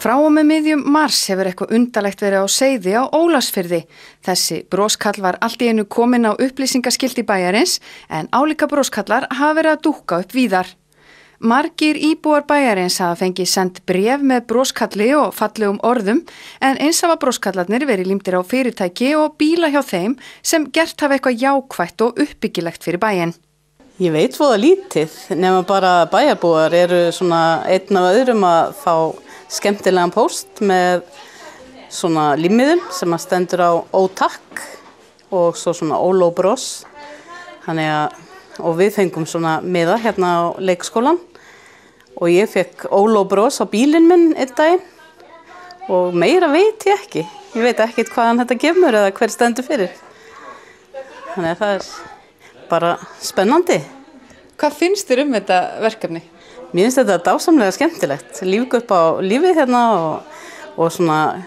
Frá og með miðjum mars hefur eitthvað undarlegt verið á seyði á Ólafsfirði. Þessi broskall var allt í einu kominn á upplýsingaskilti bæjarins en álíka broskallar hafa verið að dúkka upp víðar. Margir íbúar bæjarins hafa fengið send bréf með broskalli og fallegum orðum en eins hafa broskallarnir verið límdir á fyrirtæki og bíla hjá þeim sem gert hafa eitthvað jákvætt og uppbyggilegt fyrir bæinn. Ég veit voða lítið, nema bara bæjarbúar eru svona einn af öðrum að fá skemmtilegan póst með svona límmiðum sem að stendur á ótakk og svo svona ólóbros. Og við fengum svona miða hérna á leikskólan og ég fekk ólóbros á bílinn minn einn daginn og meira veit ég ekki. Ég veit ekkert hvaðan þetta kemur eða hver stendur fyrir. Þannig að það er bara spennandi. Hvað finnst þér þetta verkefni? Mér finnst þetta dásamlega skemmtilegt. Lífga upp á lífið hérna og svona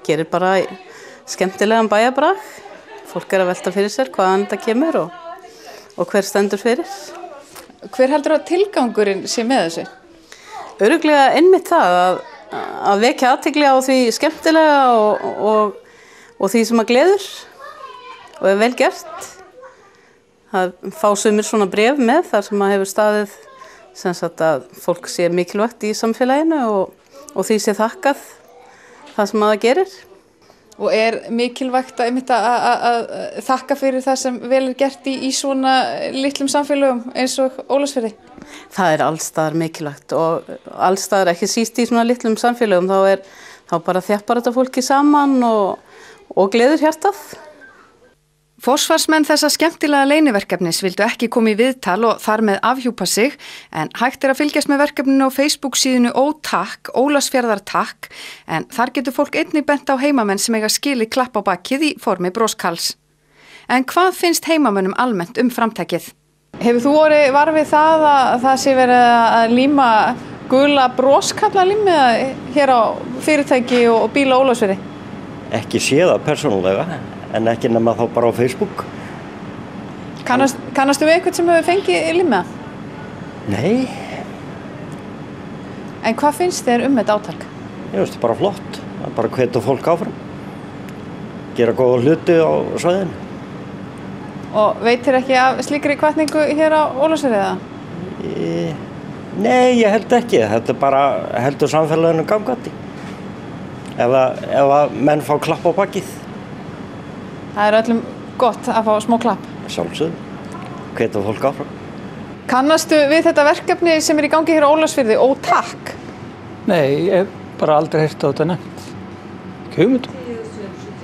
gerir bara skemmtilegan bæjarbrag. Fólk er að velta fyrir sér hvaðan þetta kemur og hver stendur fyrir. Hver heldur að tilgangurinn sé með þessu? Örugglega einmitt það að vekja athygli á því skemmtilega og því sem að gleður og er vel gert. Það fá sumir svona bréf með þar sem að hefur staðið sem sagt að fólk sé mikilvægt í samfélaginu og því sé þakkað það sem að það gerir. Og er mikilvægt að þakka fyrir það sem vel er gert í svona litlum samfélögum eins og Ólafsfirði? Það er allstaðar mikilvægt og allstaðar ekki síst í svona litlum samfélögum þá bara þjappar þetta fólki saman og gleður hjartað. Forsvarsmenn þessa skemmtilega leyniverkefnis vildu ekki koma í viðtal og þar með afhjúpa sig en hægt er að fylgjast með verkefninu á Facebook síðunu Ótakk, Ólafsfjarðar takk en þar getur fólk einnig bent á heimamenn sem eiga skilið klapp á bakið í formi broskalls. En hvað finnst heimamönnum almennt framtakið? Hefur þú orðið varfið það að það sé verið að líma gula broskalla límið hér á fyrirtæki og bíla Ólafsfirði? Ekki séð það persónulega. En ekki nema þá bara á Facebook. Kannastu við eitthvað sem hefur fengið limmiða? Nei. En hvað finnst þér þetta átak? Ég finnst það bara flott. Það er bara að hvetja fólk áfram. Gera góða hluti á svæðinu. Og veitir ekki af slíkri hvatningu hér á Ólafsfirði eða? Nei, ég held ekki. Þetta er bara heldur samfélaginu gangandi. Ef að menn fá klapp á bakið. Það er öllum gott að fá smá klapp. Sjálfsögðu. Hvetja fólk áfram. Kannastu við þetta verkefni sem er í gangi hér á Ólafsfirði, Ótakk? Nei, ég hef bara aldrei heyrt á þetta nefnt. Ekki hugmynd.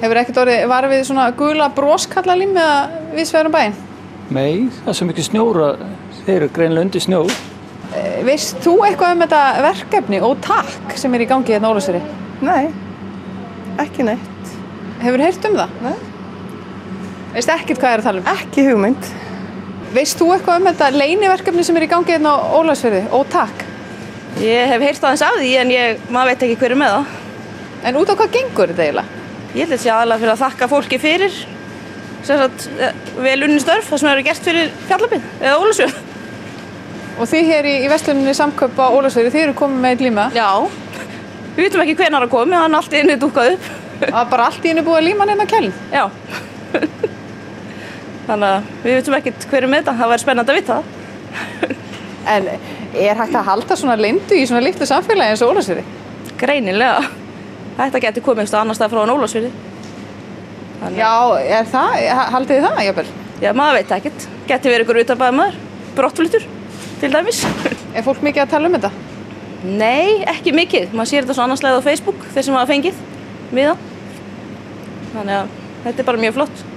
Hefur ekkert orðið varfið svona gula broskallalím eða víðsvegar bæinn? Nei, það er svo mikið snjór að þeir eru greinilega undir snjó. Veist þú eitthvað þetta verkefni, Ótakk, sem er í gangi hérna á Ólafsfirði? Nei, ekki neitt. Hefur heyrt það? Nei. Veist ekkert hvað er að tala um? Ekki hugmynd. Veist þú eitthvað þetta leyniverkefni sem er í gangi hérna á Ólafsfirði, Ótakk? Ég hef heyrt aðeins af því en maður veit ekki hver er með það. En út á hvað gengur þetta eiginlega? Ég held að sé aðalega fyrir að þakka fólki fyrir vel unnin störf, það sem hefur gert fyrir Fjallabinn eða Ólafsfjörð. Og þið hér í versluninni Samkaup á Ólafsfirði, þið eru komið með líma? Já, við vitum ekki hvenær það komi, hann allt í einu dúkkað upp. Það var bara allt í einu búið að líma hann hérna á kælinn? Já. Þannig að við vitum ekkert hver er með þetta, það væri spennandi að vita það. En er hægt að halda svona leyndu í svona litlu samfélagi eins og Ólafsfirði? Greinilega. Þetta getur komið einhvers annars staðar frá en Ólafsfirði. Já, er það? Haldið þið það, jafnvel? Já, maður veit ekkert. Getur verið ykkur utanbæðarmaður, brottfluttur, til dæmis. Er fólk mikið að tala þetta? Nei, ekki mikið. Maður sér þetta svo annarslega á Facebook, þeir sem hafa fengið miða. Þannig að þetta er bara mjög flott.